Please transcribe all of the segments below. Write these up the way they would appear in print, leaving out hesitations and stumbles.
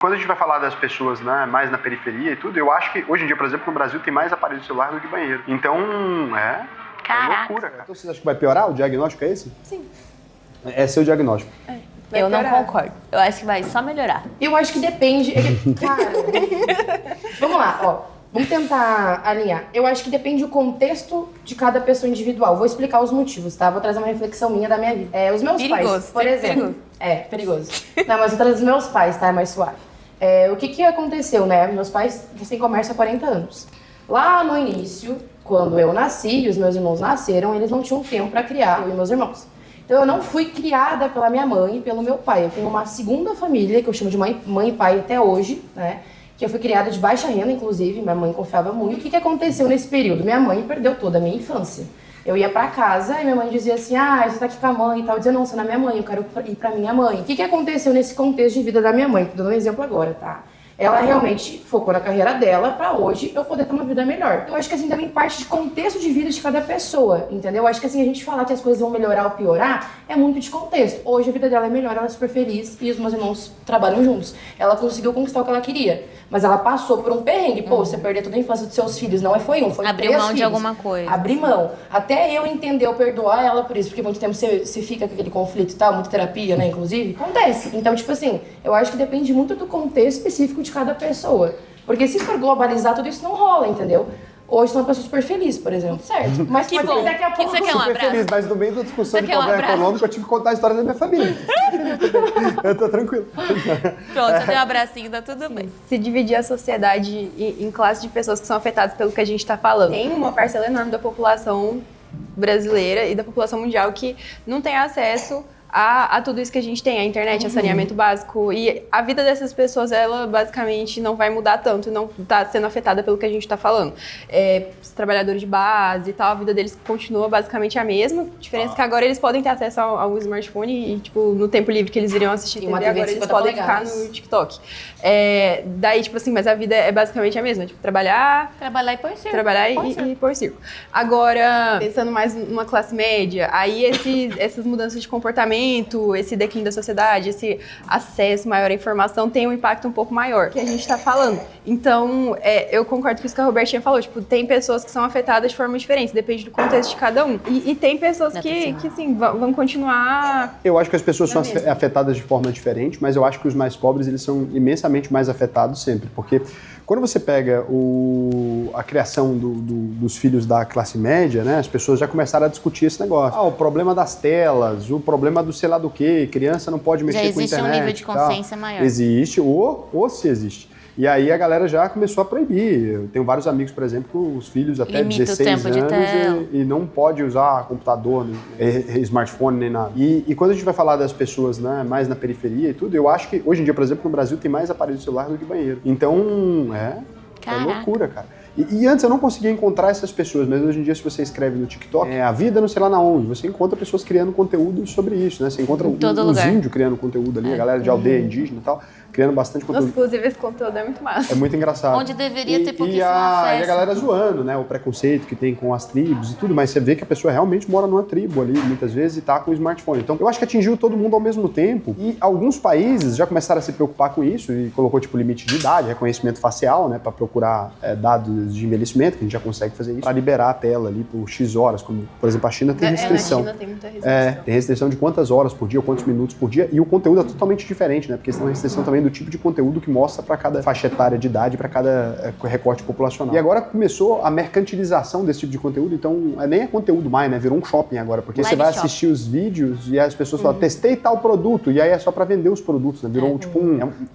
Quando a gente vai falar das pessoas, né, mais na periferia e tudo, eu acho que hoje em dia, por exemplo, no Brasil tem mais aparelho celular do que banheiro. Então, é loucura, cara. Então vocês acham que vai piorar? O diagnóstico é esse? Sim. É seu diagnóstico. Eu não concordo. Eu acho que vai só melhorar. Eu acho que depende. Cara, vamos lá, ó. Vamos tentar alinhar. Eu acho que depende do contexto de cada pessoa individual. Vou explicar os motivos, tá? Vou trazer uma reflexão minha da minha vida. Os meus pais, por exemplo... Perigoso. Não, mas vou trazer os meus pais, tá? É mais suave. O que aconteceu, né? Meus pais têm comércio há 40 anos. Lá no início, quando eu nasci e os meus irmãos nasceram, eles não tinham tempo pra criar, eu e meus irmãos. Então eu não fui criada pela minha mãe e pelo meu pai. Eu tenho uma segunda família, que eu chamo de mãe e pai até hoje, né? Que eu fui criada de baixa renda, inclusive, minha mãe confiava muito. O que aconteceu nesse período? Minha mãe perdeu toda a minha infância. Eu ia pra casa e minha mãe dizia assim, você tá aqui com a mãe e tal. Eu dizia, não, você não é minha mãe, eu quero ir pra minha mãe. O que aconteceu nesse contexto de vida da minha mãe? Tô dando um exemplo agora, tá? Ela realmente focou na carreira dela pra hoje eu poder ter uma vida melhor. Eu acho que assim, também parte de contexto de vida de cada pessoa, entendeu? Eu acho que assim, a gente falar que as coisas vão melhorar ou piorar é muito de contexto. Hoje a vida dela é melhor, ela é super feliz e os meus irmãos trabalham juntos. Ela conseguiu conquistar o que ela queria, mas ela passou por um perrengue. Pô, você perder toda a infância dos seus filhos, não foi um, foi Abriu mão filhos. de alguma coisa. Abrir mão. Até eu entender, eu perdoar ela por isso, porque muito tempo você fica com aquele conflito e tal, muita terapia, né, inclusive. Acontece. Então, tipo assim, eu acho que depende muito do contexto específico de cada pessoa. Porque se for globalizar, tudo isso não rola, entendeu? Hoje são pessoas super felizes, por exemplo. Certo. Mas que bom. Daqui a pouco... Você quer um super abraço? feliz, mas no meio da discussão Você de quer um problema abraço? econômico, eu tive que contar a história da minha família. Eu tô tranquilo. Pronto, eu dei um abracinho, tá tudo bem. Se dividir a sociedade em classes de pessoas que são afetadas pelo que a gente está falando. Tem uma parcela enorme da população brasileira e da população mundial que não tem acesso a tudo isso que a gente tem, a internet, a saneamento básico, e a vida dessas pessoas, ela basicamente não vai mudar tanto, não está sendo afetada pelo que a gente está falando. Os trabalhadores de base e tal, a vida deles continua basicamente a mesma, a diferença é que agora eles podem ter acesso ao smartphone e, tipo, no tempo livre que eles iriam assistir TV, agora eles podem ficar no TikTok. Daí, tipo assim, mas a vida é basicamente a mesma, tipo, trabalhar e pôr circo. Trabalhar e pôr circo. Agora, pensando mais numa classe média, aí essas mudanças de comportamento, esse declínio da sociedade, esse acesso maior à informação tem um impacto um pouco maior que a gente está falando. Então, eu concordo com isso que a Robertinha falou, tipo, tem pessoas que são afetadas de forma diferente, depende do contexto de cada um. E tem pessoas que sim, vão continuar... Eu acho que as pessoas são afetadas de forma diferente, mas eu acho que os mais pobres, eles são imensamente mais afetados sempre, porque quando você pega a criação dos filhos da classe média, né, as pessoas já começaram a discutir esse negócio. O problema das telas, o problema do sei lá do quê, criança não pode mexer com a internet. Já existe um nível de consciência maior. Existe, ou se existe. E aí a galera já começou a proibir. Eu tenho vários amigos, por exemplo, com os filhos até Limita 16 anos e não pode usar computador, smartphone, nem nada. E quando a gente vai falar das pessoas, né, mais na periferia e tudo, eu acho que hoje em dia, por exemplo, no Brasil tem mais aparelho celular do que banheiro. Então, é loucura, cara. E antes eu não conseguia encontrar essas pessoas, mas hoje em dia se você escreve no TikTok, a vida não sei lá na onde, você encontra pessoas criando conteúdo sobre isso, né? Você encontra os índios criando conteúdo ali, a galera de aldeia indígena e tal, criando bastante conteúdo. Inclusive esse conteúdo é muito massa. É muito engraçado. Onde deveria ter pouquíssimo acesso. E a galera zoando, né? O preconceito que tem com as tribos e tudo, mas você vê que a pessoa realmente mora numa tribo ali, muitas vezes, e tá com o smartphone. Então, eu acho que atingiu todo mundo ao mesmo tempo. E alguns países já começaram a se preocupar com isso e colocou, tipo, limite de idade, reconhecimento facial, né? Pra procurar dados de envelhecimento, que a gente já consegue fazer isso, pra liberar a tela ali por X horas, como, por exemplo, a China tem restrição. Na China tem muita restrição. Tem restrição de quantas horas por dia, ou quantos minutos por dia, e o conteúdo é totalmente diferente, né? Porque tem uma restrição também do tipo de conteúdo que mostra para cada faixa etária de idade, para cada recorte populacional. E agora começou a mercantilização desse tipo de conteúdo, então nem é conteúdo mais, né? Virou um shopping agora, porque você vai assistir os vídeos e as pessoas falam, testei tal produto, e aí é só para vender os produtos, né? Virou tipo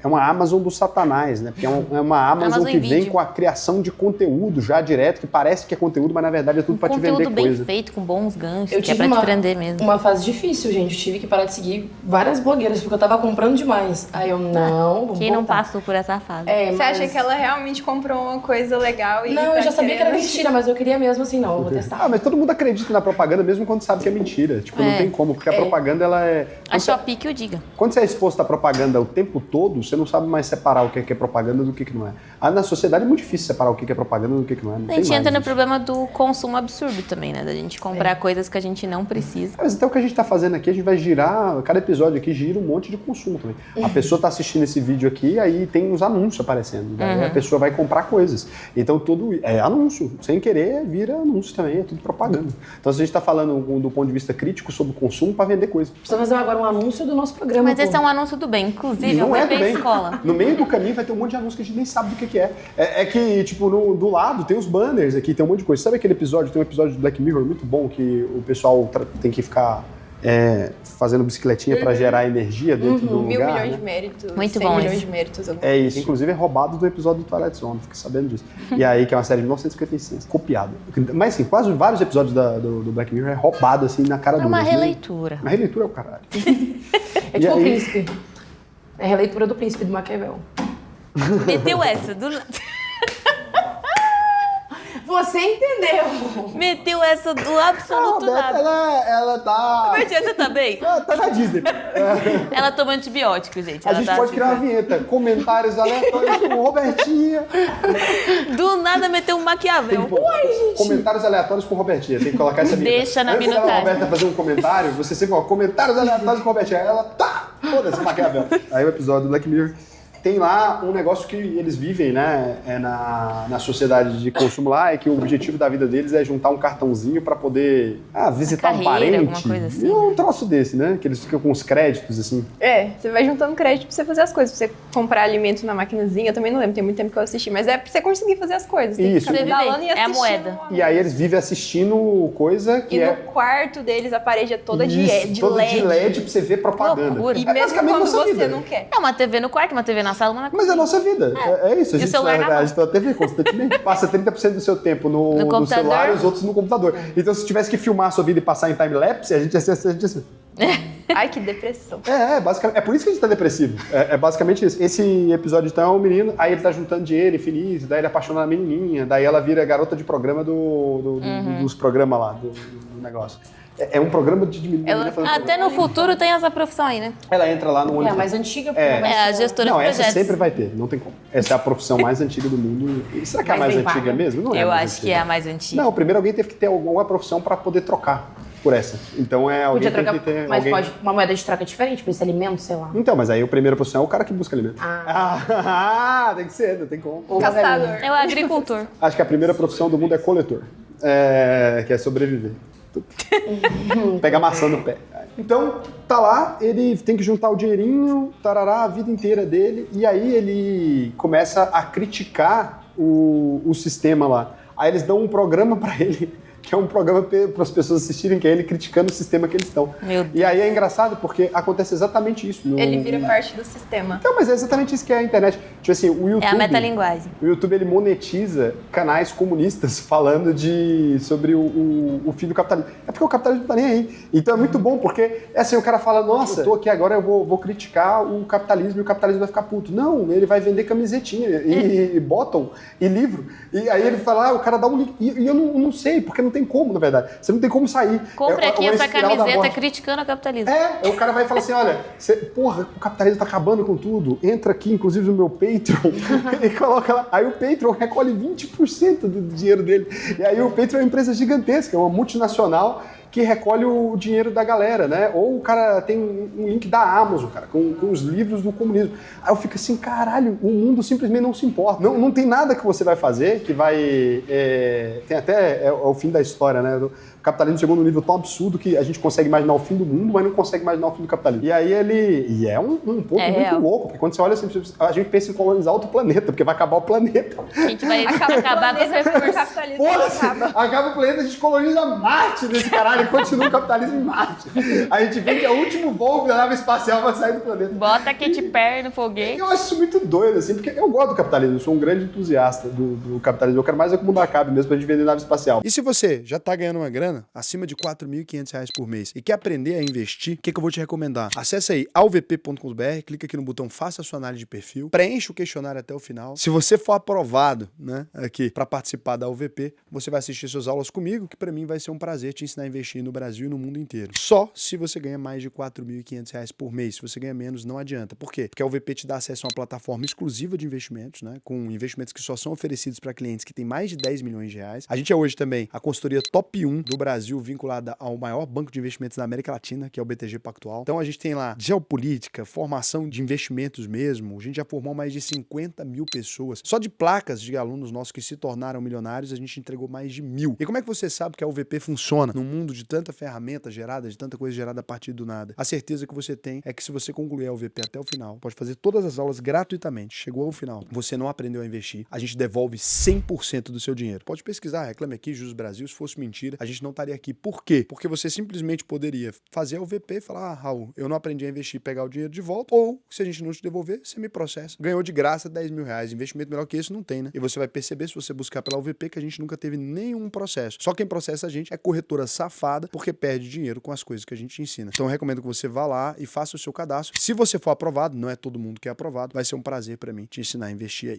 uma Amazon do Satanás, né? Porque é uma Amazon que vem com a criação de conteúdo já direto, que parece que é conteúdo, mas na verdade é tudo para te vender coisa. Conteúdo bem feito, com bons ganchos, Eu que é tive pra te prender mesmo. Uma fase difícil, gente. Eu tive que parar de seguir várias blogueiras, porque eu tava comprando demais. Aí eu, vamos Quem não passou por essa fase? Você acha que ela realmente comprou uma coisa legal e não, eu já sabia que era mentira, mas eu queria mesmo assim, não, eu vou testar. Mas todo mundo acredita na propaganda mesmo quando sabe que é mentira. Tipo, não tem como, porque a propaganda, ela é... A Shopee que o diga. Quando você é exposto à propaganda o tempo todo, você não sabe mais separar o que é propaganda do que não é. Na sociedade é muito difícil separar o que é propaganda do que não é. Não a gente entra no isso. problema do consumo absurdo também, né? Da gente comprar coisas que a gente não precisa. Mas então o que a gente tá fazendo aqui, a gente vai girar, cada episódio aqui gira um monte de consumo também. A pessoa tá assistindo esse vídeo aqui, aí tem uns anúncios aparecendo. Daí a pessoa vai comprar coisas. Então tudo é anúncio. Sem querer, vira anúncio também, é tudo propaganda. Então se a gente está falando do ponto de vista crítico sobre o consumo para vender coisa. Precisa fazer agora um anúncio do nosso programa. Mas esse é um anúncio do bem. Inclusive, eu Não é vou do ver bem. escola. No meio do caminho vai ter um monte de anúncio que a gente nem sabe do que é. É que, tipo, do lado tem os banners aqui, tem um monte de coisa. Sabe aquele episódio? Tem um episódio do Black Mirror muito bom que o pessoal tem que ficar fazendo bicicletinha para gerar energia dentro do 1.000 lugar. milhões Né? de méritos. Muito 100 bom milhões esse. de méritos. É isso. Inclusive é roubado do episódio do Twilight Zone, fiquei sabendo disso. E aí, que é uma série de 1956, copiado. Mas, assim, quase vários episódios do Black Mirror é roubado, assim, na cara É do uma outro. releitura. A releitura é o caralho. É tipo o Príncipe. É a releitura do Príncipe, do Maquiavel. Meteu essa. Você entendeu? Meteu essa do absoluto nada. Ela tá... Robertinha, você tá bem? Ela tá na Disney. Ela toma antibiótico, gente. A Ela gente tá pode assim, criar uma vinheta. Comentários aleatórios com Robertinha. do nada meteu um Maquiavel. Comentários aleatórios com Robertinha. Tem que colocar essa vinheta. Deixa na Antes da minutagem. Roberta fazer um comentário, você sempre fala comentários aleatórios com Robertinha. Aí ela tá, foda-se, Maquiavel. Aí o episódio do Black Mirror tem lá um negócio que eles vivem, né, na sociedade de consumo lá, é que o objetivo da vida deles é juntar um cartãozinho para poder visitar um carreira, alguma parente. coisa assim, E um né? troço desse, né? Que eles ficam com os créditos, assim. Você vai juntando crédito pra você fazer as coisas. Pra você comprar alimento na maquinazinha, eu também não lembro, tem muito tempo que eu assisti. Mas é pra você conseguir fazer as coisas. Tem Isso. que ficar pedalando e É a assistindo. moeda. E aí eles vivem assistindo coisa que E no quarto deles a parede é toda de toda LED. de LED pra você ver propaganda. loucura. E É mesmo basicamente quando nossa você vida. não quer. É uma TV no quarto, uma TV na sala, uma na Mas é a nossa vida. É isso. A E o gente, celular na a gente tá na TV constantemente. Passa 30% do seu tempo no computador. celular e os outros no computador. Então, se tivesse que filmar a sua vida e passar em time-lapse, a gente ia ser. Ai, que depressão. Basicamente. É por isso que a gente tá depressivo. É basicamente isso. Esse episódio, então, é um menino, aí ele tá juntando dinheiro infinito, daí ele apaixona a menininha, daí ela vira garota de programa dos programas lá, do negócio. É um programa de menina fazendo Até no futuro tem essa profissão aí, né? Ela entra lá no É a OnlyFans. mais antiga. É a gestora Não, de essa projetos. sempre vai ter, não tem como. Essa é a profissão mais antiga do mundo. E será que é a Mais mais bem antiga paga. mesmo? Não é Eu mais acho que antiga. é a mais antiga. Não, primeiro alguém teve que ter alguma profissão para poder trocar por essa. Então alguém Podia tem trocar, que ter. mas alguém... pode uma moeda de troca diferente, por esse alimento, sei lá. Então, mas aí a primeira profissão é o cara que busca alimento. Tem que ser, não tem como. Ou Caçador. É o agricultor. Acho que a primeira profissão do mundo é coletor. Que é sobreviver. Pega maçã no pé. Então, tá lá, ele tem que juntar o dinheirinho, tarará, a vida inteira dele, e aí ele começa a criticar o sistema lá. Aí eles dão um programa pra ele, que é um programa para as pessoas assistirem, que é ele criticando o sistema que eles estão. Meu Deus. E aí é engraçado porque acontece exatamente isso. Ele vira parte do sistema. Então, mas é exatamente isso que é a internet. Tipo assim, o YouTube... É a metalinguagem. O YouTube, ele monetiza canais comunistas falando sobre o fim do capitalismo. É porque o capitalismo não tá nem aí. Então é muito bom, porque assim, o cara fala, nossa, eu tô aqui agora, eu vou criticar o capitalismo e o capitalismo vai ficar puto. Não, ele vai vender camisetinha e bottom e livro. E aí ele fala, o cara dá um link. E eu não sei, porque não tem como, na verdade. Você não tem como sair. Compre aqui uma essa espiral da camiseta morte. criticando o capitalismo. O cara vai falar assim, olha, porra, o capitalismo tá acabando com tudo, entra aqui, inclusive, no meu Patreon, e coloca lá. Aí o Patreon recolhe 20% do dinheiro dele. E aí o Patreon é uma empresa gigantesca, é uma multinacional que recolhe o dinheiro da galera, né? Ou o cara tem um link da Amazon, cara, com os livros do comunismo. Aí eu fico assim, caralho, o mundo simplesmente não se importa. Não tem nada que você vai fazer que vai... tem até o fim da história, né? O capitalismo chegou num nível tão absurdo que a gente consegue imaginar o fim do mundo, mas não consegue imaginar o fim do capitalismo. E aí E é um ponto muito real. louco, porque quando você olha assim, a gente pensa em colonizar outro planeta, porque vai acabar o planeta. A gente vai acabar com as O recursos. capitalismo Foda-se! acaba. Acaba o planeta, a gente coloniza Marte nesse caralho e continua o capitalismo em Marte. A gente vê que é o último voo da nave espacial vai sair do planeta. Bota a Katy Perry no foguete. Eu acho isso muito doido, assim, porque eu gosto do capitalismo, eu sou um grande entusiasta do capitalismo. Eu quero mais é que o mundo acabe mesmo pra gente vender nave espacial. E se você já tá ganhando uma grana acima de R$4.500 por mês e quer aprender a investir, o que eu vou te recomendar? Acesse aí alvp.com.br, clica aqui no botão Faça a sua análise de perfil, preenche o questionário até o final. Se você for aprovado, né, aqui para participar da UVP, você vai assistir suas aulas comigo, que para mim vai ser um prazer te ensinar a investir no Brasil e no mundo inteiro. Só se você ganha mais de R$4.500 por mês. Se você ganha menos, não adianta. Por quê? Porque a UVP te dá acesso a uma plataforma exclusiva de investimentos, né, com investimentos que só são oferecidos para clientes que têm mais de R$10 milhões. A gente é hoje também a consultoria top 1 do Brasil vinculada ao maior banco de investimentos da América Latina, que é o BTG Pactual. Então a gente tem lá geopolítica, formação de investimentos mesmo. A gente já formou mais de 50 mil pessoas. Só de placas de alunos nossos que se tornaram milionários, a gente entregou mais de 1000. E como é que você sabe que a UVP funciona num mundo de tanta ferramenta gerada, de tanta coisa gerada a partir do nada? A certeza que você tem é que se você concluir a UVP até o final, pode fazer todas as aulas gratuitamente, chegou ao final, você não aprendeu a investir, a gente devolve 100% do seu dinheiro. Pode pesquisar, Reclame Aqui, Juros Brasil, se fosse mentira, a gente não estaria aqui. Por quê? Porque você simplesmente poderia fazer a UVP e falar, Raul, eu não aprendi a investir e pegar o dinheiro de volta, ou se a gente não te devolver, você me processa. Ganhou de graça 10 mil reais, investimento melhor que esse não tem, né? E você vai perceber, se você buscar pela UVP, que a gente nunca teve nenhum processo. Só quem processa a gente é corretora safada, porque perde dinheiro com as coisas que a gente ensina. Então eu recomendo que você vá lá e faça o seu cadastro. Se você for aprovado, não é todo mundo que é aprovado, vai ser um prazer para mim te ensinar a investir aí.